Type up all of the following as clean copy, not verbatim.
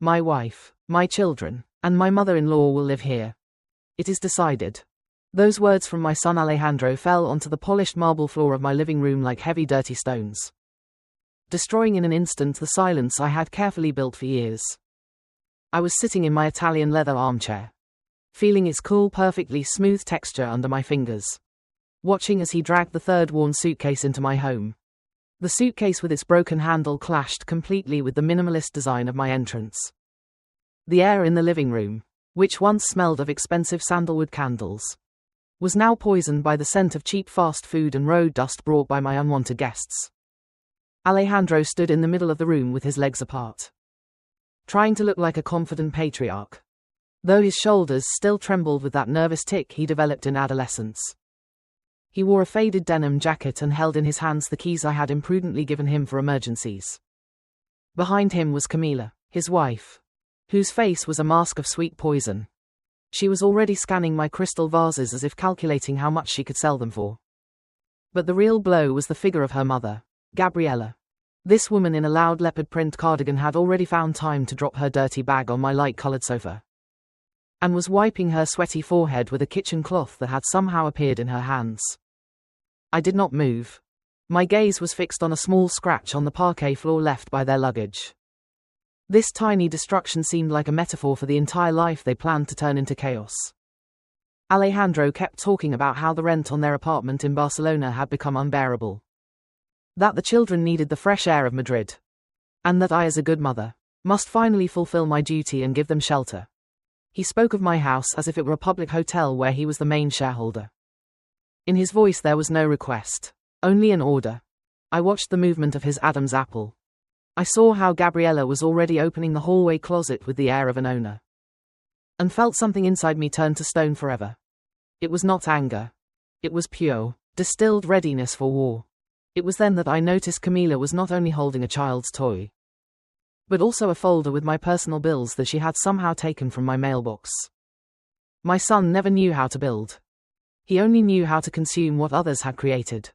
My wife, my children, and my mother-in-law will live here. It is decided. Those words from my son Alejandro fell onto the polished marble floor of my living room like heavy dirty stones, destroying in an instant the silence I had carefully built for years. I was sitting in my Italian leather armchair, feeling its cool, perfectly smooth texture under my fingers, watching as he dragged the third worn suitcase into my home. The suitcase with its broken handle clashed completely with the minimalist design of my entrance. The air in the living room, which once smelled of expensive sandalwood candles, was now poisoned by the scent of cheap fast food and road dust brought by my unwanted guests. Alejandro stood in the middle of the room with his legs apart, trying to look like a confident patriarch, though his shoulders still trembled with that nervous tic he developed in adolescence. He wore a faded denim jacket and held in his hands the keys I had imprudently given him for emergencies. Behind him was Camila, his wife, whose face was a mask of sweet poison. She was already scanning my crystal vases as if calculating how much she could sell them for. But the real blow was the figure of her mother, Gabriella. This woman in a loud leopard print cardigan had already found time to drop her dirty bag on my light-colored sofa, and was wiping her sweaty forehead with a kitchen cloth that had somehow appeared in her hands. I did not move. My gaze was fixed on a small scratch on the parquet floor left by their luggage. This tiny destruction seemed like a metaphor for the entire life they planned to turn into chaos. Alejandro kept talking about how the rent on their apartment in Barcelona had become unbearable, that the children needed the fresh air of Madrid, and that I, as a good mother, must finally fulfill my duty and give them shelter. He spoke of my house as if it were a public hotel where he was the main shareholder. In his voice there was no request, only an order. I watched the movement of his Adam's apple. I saw how Gabriella was already opening the hallway closet with the air of an owner, and felt something inside me turn to stone forever. It was not anger. It was pure, distilled readiness for war. It was then that I noticed Camila was not only holding a child's toy, but also a folder with my personal bills that she had somehow taken from my mailbox. My son never knew how to build. He only knew how to consume what others had created.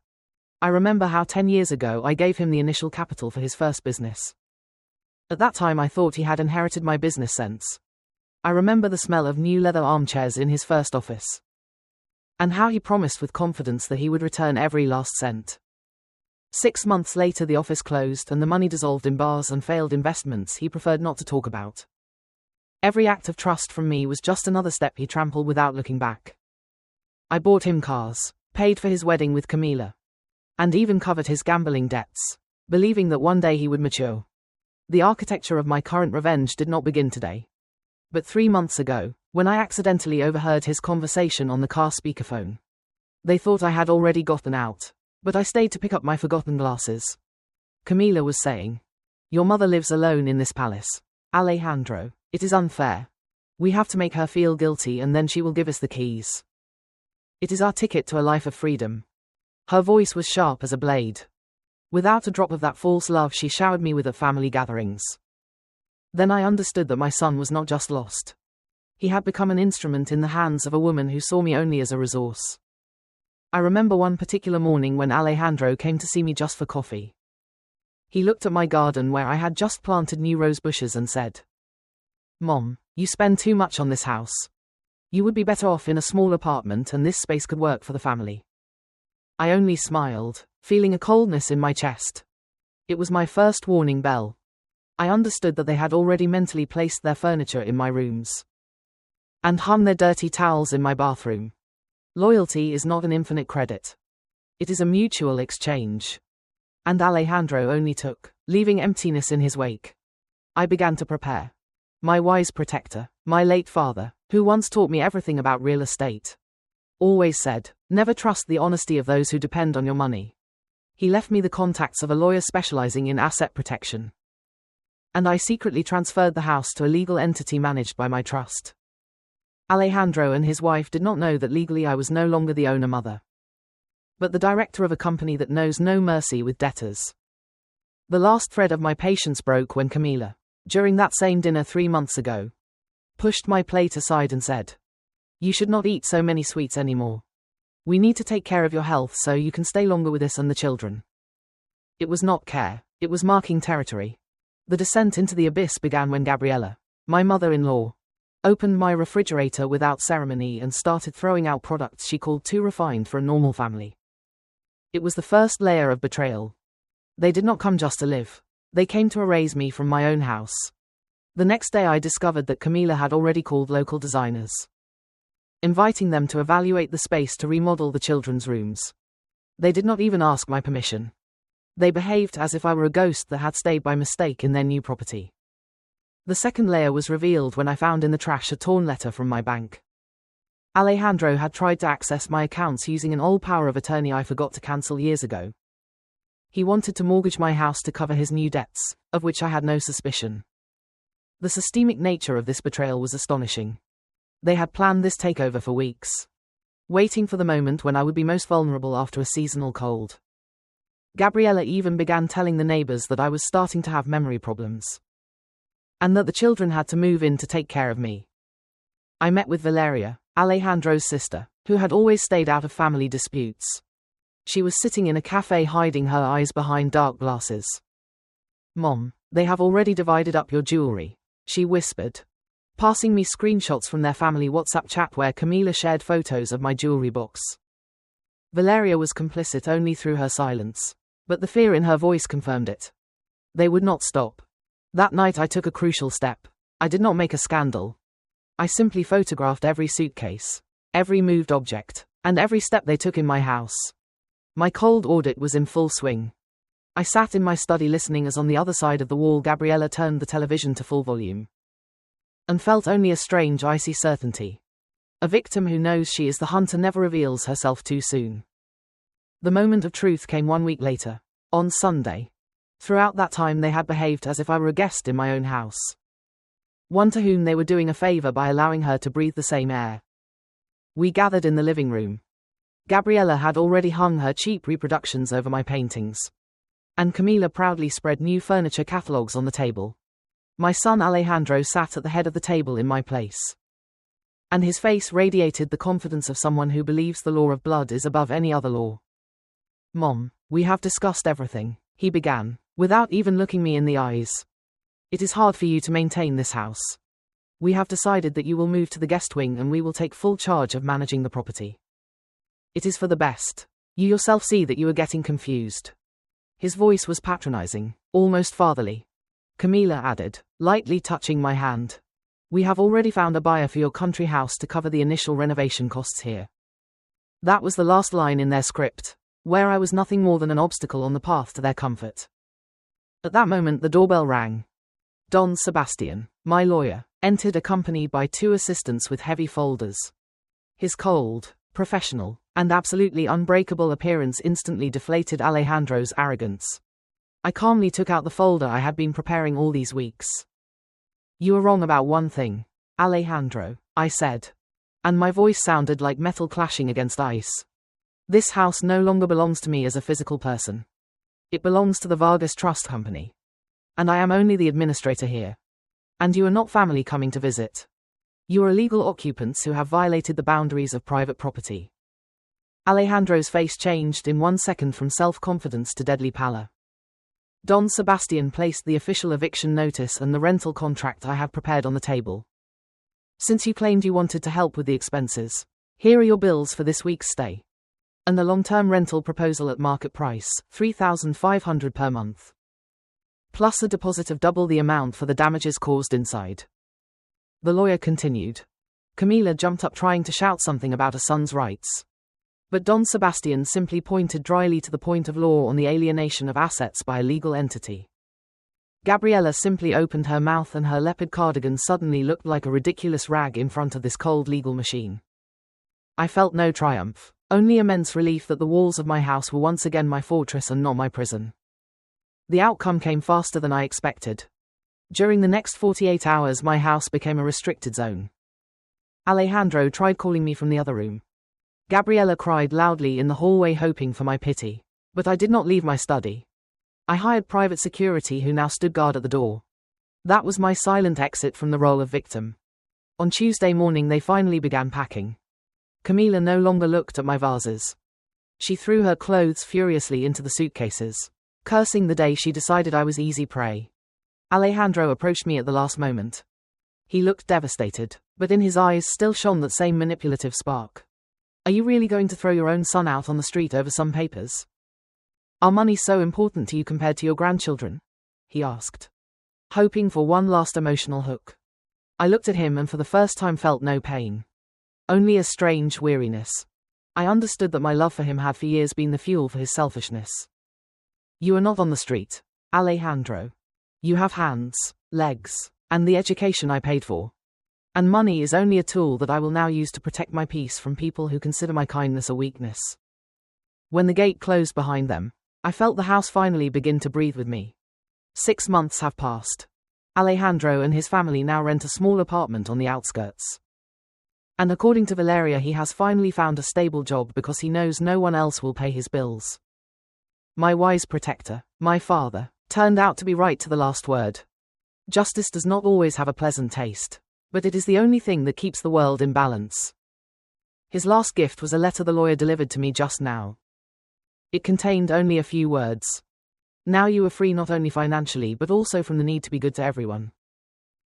I remember how 10 years ago I gave him the initial capital for his first business. At that time I thought he had inherited my business sense. I remember the smell of new leather armchairs in his first office, and how he promised with confidence that he would return every last cent. 6 months later the office closed and the money dissolved in bars and failed investments he preferred not to talk about. Every act of trust from me was just another step he trampled without looking back. I bought him cars, paid for his wedding with Camila, and even covered his gambling debts, believing that one day he would mature. The architecture of my current revenge did not begin today. But 3 months ago, when I accidentally overheard his conversation on the car speakerphone, they thought I had already gotten out, but I stayed to pick up my forgotten glasses. Camila was saying, "Your mother lives alone in this palace. Alejandro, it is unfair. We have to make her feel guilty and then she will give us the keys. It is our ticket to a life of freedom." Her voice was sharp as a blade. Without a drop of that false love she showered me with at family gatherings. Then I understood that my son was not just lost. He had become an instrument in the hands of a woman who saw me only as a resource. I remember one particular morning when Alejandro came to see me just for coffee. He looked at my garden where I had just planted new rose bushes and said, "Mom, you spend too much on this house. You would be better off in a small apartment and this space could work for the family." I only smiled, feeling a coldness in my chest. It was my first warning bell. I understood that they had already mentally placed their furniture in my rooms and hung their dirty towels in my bathroom. Loyalty is not an infinite credit. It is a mutual exchange. And Alejandro only took, leaving emptiness in his wake. I began to prepare. My wise protector, my late father, who once taught me everything about real estate, always said, "Never trust the honesty of those who depend on your money." He left me the contacts of a lawyer specializing in asset protection, and I secretly transferred the house to a legal entity managed by my trust. Alejandro and his wife did not know that legally I was no longer the owner-mother, but the director of a company that knows no mercy with debtors. The last thread of my patience broke when Camila, during that same dinner 3 months ago, pushed my plate aside and said, "You should not eat so many sweets anymore. We need to take care of your health so you can stay longer with us and the children." It was not care, it was marking territory. The descent into the abyss began when Gabriella, my mother-in-law, opened my refrigerator without ceremony and started throwing out products she called too refined for a normal family. It was the first layer of betrayal. They did not come just to live. They came to erase me from my own house. The next day I discovered that Camila had already called local designers, inviting them to evaluate the space to remodel the children's rooms. They did not even ask my permission. They behaved as if I were a ghost that had stayed by mistake in their new property. The second layer was revealed when I found in the trash a torn letter from my bank. Alejandro had tried to access my accounts using an old power of attorney I forgot to cancel years ago. He wanted to mortgage my house to cover his new debts, of which I had no suspicion. The systemic nature of this betrayal was astonishing. They had planned this takeover for weeks, waiting for the moment when I would be most vulnerable after a seasonal cold. Gabriella even began telling the neighbors that I was starting to have memory problems, and that the children had to move in to take care of me. I met with Valeria, Alejandro's sister, who had always stayed out of family disputes. She was sitting in a cafe hiding her eyes behind dark glasses. "Mom, they have already divided up your jewelry," she whispered, passing me screenshots from their family WhatsApp chat where Camila shared photos of my jewelry box. Valeria was complicit only through her silence, but the fear in her voice confirmed it. They would not stop. That night I took a crucial step. I did not make a scandal. I simply photographed every suitcase, every moved object, and every step they took in my house. My cold audit was in full swing. I sat in my study listening as on the other side of the wall Gabriella turned the television to full volume, and felt only a strange icy certainty. A victim who knows she is the hunter never reveals herself too soon. The moment of truth came 1 week later, on Sunday. Throughout that time they had behaved as if I were a guest in my own house, one to whom they were doing a favor by allowing her to breathe the same air. We gathered in the living room. Gabriella had already hung her cheap reproductions over my paintings, and Camila proudly spread new furniture catalogs on the table. My son Alejandro sat at the head of the table in my place, and his face radiated the confidence of someone who believes the law of blood is above any other law. "Mom, we have discussed everything," he began, without even looking me in the eyes. "It is hard for you to maintain this house. We have decided that you will move to the guest wing and we will take full charge of managing the property. It is for the best. You yourself see that you are getting confused." His voice was patronizing, almost fatherly. Camila added, lightly touching my hand, "We have already found a buyer for your country house to cover the initial renovation costs here." That was the last line in their script, where I was nothing more than an obstacle on the path to their comfort. At that moment the doorbell rang. Don Sebastian, my lawyer, entered accompanied by 2 assistants with heavy folders. His cold, professional, and absolutely unbreakable appearance instantly deflated Alejandro's arrogance. I calmly took out the folder I had been preparing all these weeks. "You are wrong about one thing, Alejandro," I said, and my voice sounded like metal clashing against ice. "This house no longer belongs to me as a physical person. It belongs to the Vargas Trust Company. And I am only the administrator here. And you are not family coming to visit. You are illegal occupants who have violated the boundaries of private property." Alejandro's face changed in 1 second from self-confidence to deadly pallor. Don Sebastian placed the official eviction notice and the rental contract I had prepared on the table. "Since you claimed you wanted to help with the expenses, here are your bills for this week's stay. And the long-term rental proposal at market price, $3,500 per month. Plus a deposit of double the amount for the damages caused inside." The lawyer continued. Camila jumped up trying to shout something about a son's rights. But Don Sebastian simply pointed dryly to the point of law on the alienation of assets by a legal entity. Gabriella simply opened her mouth and her leopard cardigan suddenly looked like a ridiculous rag in front of this cold legal machine. I felt no triumph, only immense relief that the walls of my house were once again my fortress and not my prison. The outcome came faster than I expected. During the next 48 hours my house became a restricted zone. Alejandro tried calling me from the other room. Gabriella cried loudly in the hallway hoping for my pity, but I did not leave my study. I hired private security who now stood guard at the door. That was my silent exit from the role of victim. On Tuesday morning they finally began packing. Camila no longer looked at my vases. She threw her clothes furiously into the suitcases, cursing the day she decided I was easy prey. Alejandro approached me at the last moment. He looked devastated, but in his eyes still shone that same manipulative spark. Are you really going to throw your own son out on the street over some papers? Are money so important to you compared to your grandchildren? He asked, hoping for one last emotional hook. I looked at him and for the first time felt no pain. Only a strange weariness. I understood that my love for him had for years been the fuel for his selfishness. You are not on the street, Alejandro. You have hands, legs, and the education I paid for. And money is only a tool that I will now use to protect my peace from people who consider my kindness a weakness. When the gate closed behind them, I felt the house finally begin to breathe with me. 6 months have passed. Alejandro and his family now rent a small apartment on the outskirts. And according to Valeria, he has finally found a stable job because he knows no one else will pay his bills. My wise protector, my father, turned out to be right to the last word. Justice does not always have a pleasant taste, but it is the only thing that keeps the world in balance. His last gift was a letter the lawyer delivered to me just now. It contained only a few words. Now you are free not only financially but also from the need to be good to everyone.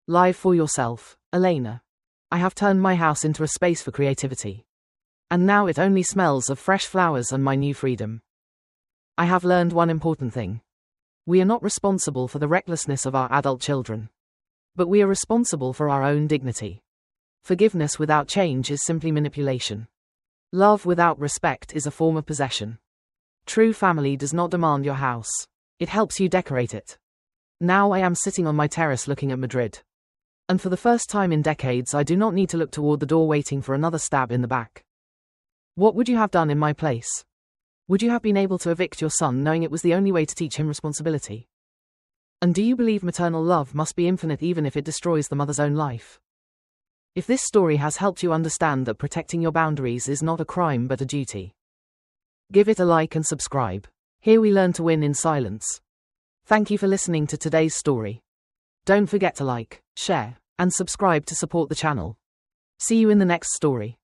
Live for yourself, Elena. I have turned my house into a space for creativity. And now it only smells of fresh flowers and my new freedom. I have learned one important thing. We are not responsible for the recklessness of our adult children. But we are responsible for our own dignity. Forgiveness without change is simply manipulation. Love without respect is a form of possession. True family does not demand your house. It helps you decorate it. Now I am sitting on my terrace looking at Madrid. And for the first time in decades I do not need to look toward the door waiting for another stab in the back. What would you have done in my place? Would you have been able to evict your son knowing it was the only way to teach him responsibility? And do you believe maternal love must be infinite even if it destroys the mother's own life? If this story has helped you understand that protecting your boundaries is not a crime but a duty, give it a like and subscribe. Here we learn to win in silence. Thank you for listening to today's story. Don't forget to like, share, and subscribe to support the channel. See you in the next story.